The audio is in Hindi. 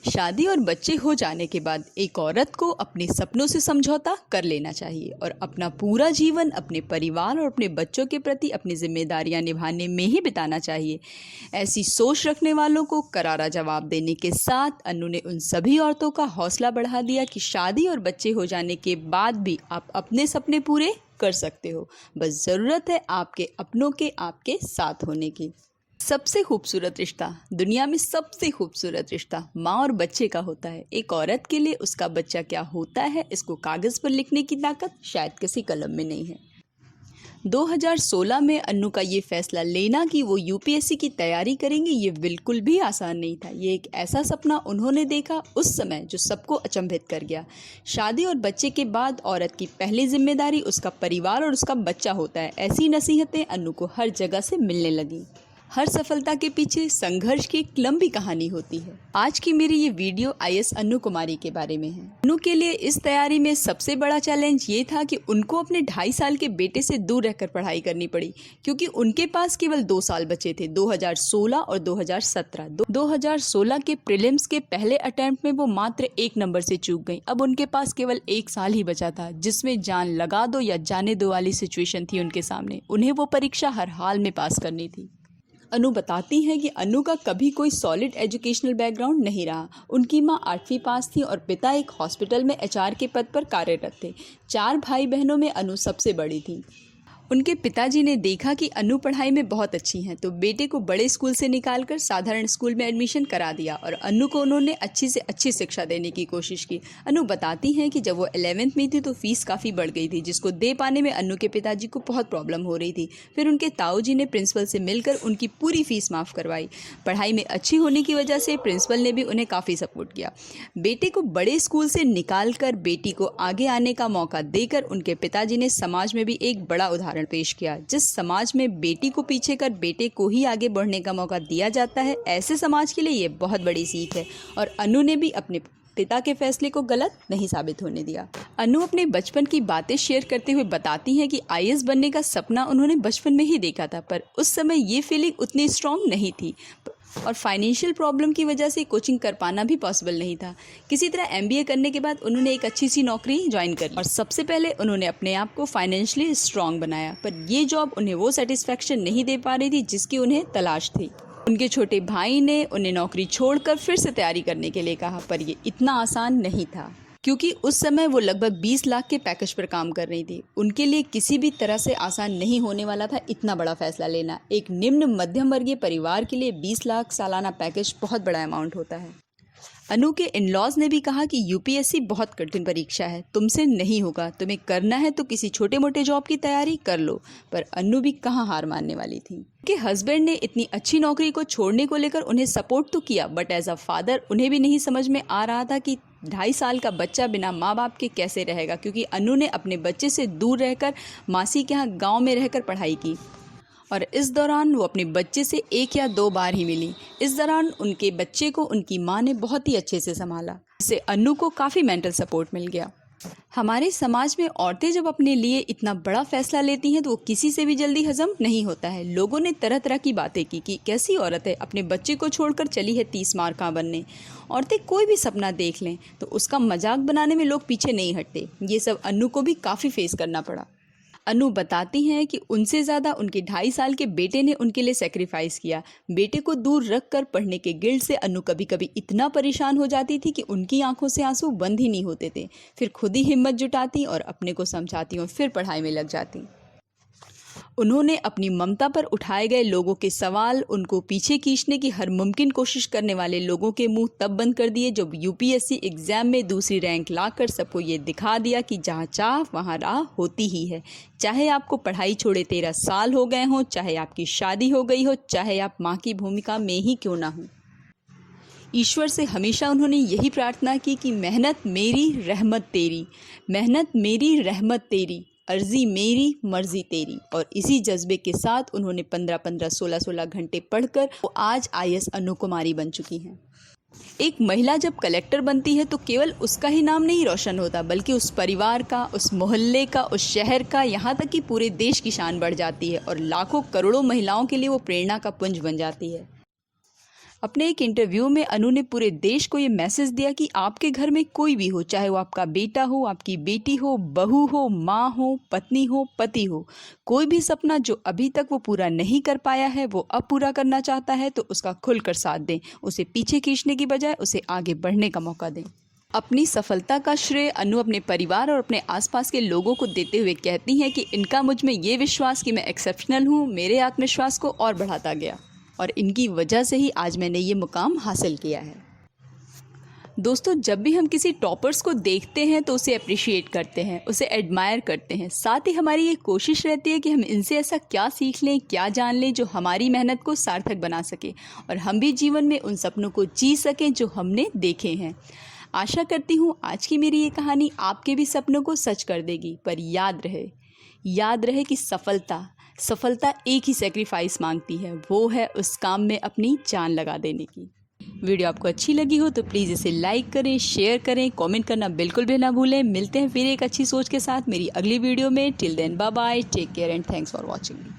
शादी और बच्चे हो जाने के बाद एक औरत को अपने सपनों से समझौता कर लेना चाहिए और अपना पूरा जीवन अपने परिवार और अपने बच्चों के प्रति अपनी जिम्मेदारियां निभाने में ही बिताना चाहिए। ऐसी सोच रखने वालों को करारा जवाब देने के साथ अन्नू ने उन सभी औरतों का हौसला बढ़ा दिया कि शादी और बच्चे हो जाने के बाद भी आप अपने सपने पूरे कर सकते हो। बस ज़रूरत है आपके अपनों के आपके साथ होने की। सबसे खूबसूरत रिश्ता, दुनिया में सबसे खूबसूरत रिश्ता माँ और बच्चे का होता है। एक औरत के लिए उसका बच्चा क्या होता है, इसको कागज़ पर लिखने की ताकत शायद किसी कलम में नहीं है। 2016 में अन्नू का ये फैसला लेना कि वो यूपीएससी की तैयारी करेंगे, ये बिल्कुल भी आसान नहीं था। ये एक ऐसा सपना उन्होंने देखा उस समय जो सबको अचंभित कर गया। शादी और बच्चे के बाद औरत की पहली जिम्मेदारी उसका परिवार और उसका बच्चा होता है। ऐसी नसीहतें अन्नू को हर जगह से मिलने लगीं। हर सफलता के पीछे संघर्ष की एक लंबी कहानी होती है। आज की मेरी ये वीडियो आईएएस अन्नू कुमारी के बारे में है। अन्नू के लिए इस तैयारी में सबसे बड़ा चैलेंज ये था कि उनको अपने 2.5 साल के बेटे से दूर रहकर पढ़ाई करनी पड़ी, क्योंकि उनके पास केवल 2 साल बचे थे। 2016 और 2017। 2016 के प्रीलिम्स के पहले अटेम्प्ट में वो मात्र 1 नंबर से चूक गई। अब उनके पास केवल 1 साल ही बचा था, जिसमें जान लगा दो या जाने दो वाली सिचुएशन थी उनके सामने। उन्हें वो परीक्षा हर हाल में पास करनी थी। अनु बताती हैं कि अनु का कभी कोई सॉलिड एजुकेशनल बैकग्राउंड नहीं रहा। उनकी मां 8वीं पास थी और पिता एक हॉस्पिटल में एचआर के पद पर कार्यरत थे। 4 भाई बहनों में अनु सबसे बड़ी थी। उनके पिताजी ने देखा कि अनु पढ़ाई में बहुत अच्छी हैं, तो बेटे को बड़े स्कूल से निकालकर साधारण स्कूल में एडमिशन करा दिया और अनु को उन्होंने अच्छी से अच्छी शिक्षा देने की कोशिश की। अनु बताती हैं कि जब वो 11th में थी तो फीस काफ़ी बढ़ गई थी, जिसको दे पाने में अनु के पिताजी को बहुत प्रॉब्लम हो रही थी। फिर उनके ताऊजी ने प्रिंसिपल से मिलकर उनकी पूरी फीस माफ़ करवाई। पढ़ाई में अच्छी होने की वजह से प्रिंसिपल ने भी उन्हें काफ़ी सपोर्ट किया। बेटे को बड़े स्कूल से निकाल कर बेटी को आगे आने का मौका देकर उनके पिताजी ने समाज में भी एक बड़ा उदाहरण पेश किया। जिस समाज में बेटी को पीछे कर बेटे को ही आगे बढ़ने का मौका दिया जाता है, ऐसे समाज के लिए ये बहुत बड़ी सीख है और अनु ने भी अपने पिता के फैसले को गलत नहीं साबित होने दिया। अनु अपने बचपन की बातें शेयर करते हुए बताती हैं कि आईएएस बनने का सपना उन्होंने बचपन में ही देखा था, पर उस समय ये फीलिंग उतनी स्ट्रांग नहीं थी और फाइनेंशियल प्रॉब्लम की वजह से कोचिंग कर पाना भी पॉसिबल नहीं था। किसी तरह एमबीए करने के बाद उन्होंने एक अच्छी सी नौकरी ज्वाइन कर ली और सबसे पहले उन्होंने अपने आप को फाइनेंशियली स्ट्रांग बनाया, पर ये जॉब उन्हें वो सेटिस्फैक्शन नहीं दे पा रही थी जिसकी उन्हें तलाश थी। उनके छोटे भाई ने उन्हें नौकरी छोड़कर फिर से तैयारी करने के लिए कहा, पर ये इतना आसान नहीं था, क्योंकि उस समय वो लगभग 20 लाख के पैकेज पर काम कर रही थी। उनके लिए किसी भी तरह से आसान नहीं होने वाला था इतना बड़ा फैसला लेना। एक निम्न मध्यम वर्गीय परिवार के लिए 20 लाख सालाना पैकेज बहुत बड़ा अमाउंट होता है। अनु के इन-लॉज ने भी कहा कि यूपीएससी बहुत कठिन परीक्षा है, तुमसे नहीं होगा, तुम्हें करना है तो किसी छोटे मोटे जॉब की तैयारी कर लो। पर अनु भी कहाँ हार मानने वाली थी। उनके हस्बैंड ने इतनी अच्छी नौकरी को छोड़ने को लेकर उन्हें सपोर्ट तो किया, बट एज अ फादर उन्हें भी नहीं समझ में आ रहा था कि 2.5 साल का बच्चा बिना माँ बाप के कैसे रहेगा, क्योंकि अनु ने अपने बच्चे से दूर रहकर मासी के यहाँ गाँव में रहकर पढ़ाई की और इस दौरान वो अपने बच्चे से 1 या 2 बार ही मिली। इस दौरान उनके बच्चे को उनकी माँ ने बहुत ही अच्छे से संभाला, जिससे अनु को काफ़ी मेंटल सपोर्ट मिल गया। हमारे समाज में औरतें जब अपने लिए इतना बड़ा फैसला लेती हैं तो वो किसी से भी जल्दी हजम नहीं होता है। लोगों ने तरह तरह की बातें की कि कैसी औरत है, अपने बच्चे को छोड़कर चली है 30 मार्का बनने। औरतें कोई भी सपना देख लें तो उसका मजाक बनाने में लोग पीछे नहीं हटते। ये सब अनु को भी काफ़ी फेस करना पड़ा। अनु बताती हैं कि उनसे ज़्यादा उनके 2.5 साल के बेटे ने उनके लिए सेक्रीफाइस किया। बेटे को दूर रख कर पढ़ने के गिल्ट से अनु कभी कभी इतना परेशान हो जाती थी कि उनकी आंखों से आंसू बंद ही नहीं होते थे। फिर खुद ही हिम्मत जुटाती और अपने को समझाती और फिर पढ़ाई में लग जाती। उन्होंने अपनी ममता पर उठाए गए लोगों के सवाल, उनको पीछे खींचने की हर मुमकिन कोशिश करने वाले लोगों के मुंह तब बंद कर दिए जब यूपीएससी एग्ज़ाम में दूसरी रैंक लाकर सबको ये दिखा दिया कि जहाँ चाह वहाँ राह होती ही है। चाहे आपको पढ़ाई छोड़े 13 साल हो गए हों, चाहे आपकी शादी हो गई हो, चाहे आप माँ की भूमिका में ही क्यों ना हो। ईश्वर से हमेशा उन्होंने यही प्रार्थना की कि मेहनत मेरी रहमत तेरी, मेहनत मेरी रहमत तेरी, अर्जी मेरी मर्जी तेरी। और इसी जज्बे के साथ उन्होंने 15-15, 16-16 घंटे पढ़कर वो आज आईएएस अनु कुमारी बन चुकी हैं। एक महिला जब कलेक्टर बनती है तो केवल उसका ही नाम नहीं रोशन होता, बल्कि उस परिवार का, उस मोहल्ले का, उस शहर का, यहाँ तक कि पूरे देश की शान बढ़ जाती है और लाखों करोड़ों महिलाओं के लिए वो प्रेरणा का पुंज बन जाती है। अपने एक इंटरव्यू में अनु ने पूरे देश को ये मैसेज दिया कि आपके घर में कोई भी हो, चाहे वो आपका बेटा हो, आपकी बेटी हो, बहू हो, माँ हो, पत्नी हो, पति हो, कोई भी सपना जो अभी तक वो पूरा नहीं कर पाया है वो अब पूरा करना चाहता है तो उसका खुलकर साथ दें, उसे पीछे खींचने की बजाय उसे आगे बढ़ने का मौका दें। अपनी सफलता का श्रेय अनु अपने परिवार और अपने आसपास के लोगों को देते हुए कहती हैं कि इनका मुझ में ये विश्वास कि मैं एक्सेप्शनल हूँ मेरे आत्मविश्वास को और बढ़ाता गया और इनकी वजह से ही आज मैंने ये मुकाम हासिल किया है। दोस्तों, जब भी हम किसी टॉपर्स को देखते हैं तो उसे अप्रिशिएट करते हैं, उसे एडमायर करते हैं। साथ ही हमारी ये कोशिश रहती है कि हम इनसे ऐसा क्या सीख लें, क्या जान लें जो हमारी मेहनत को सार्थक बना सके और हम भी जीवन में उन सपनों को जी सकें जो हमने देखे हैं। आशा करती हूँ आज की मेरी ये कहानी आपके भी सपनों को सच कर देगी। पर याद रहे कि सफलता एक ही सेक्रीफाइस मांगती है, वो है उस काम में अपनी जान लगा देने की। वीडियो आपको अच्छी लगी हो तो प्लीज़ इसे लाइक करें, शेयर करें, कमेंट करना बिल्कुल भी ना भूलें। मिलते हैं फिर एक अच्छी सोच के साथ मेरी अगली वीडियो में। Till then bye bye, take care and thanks for watching.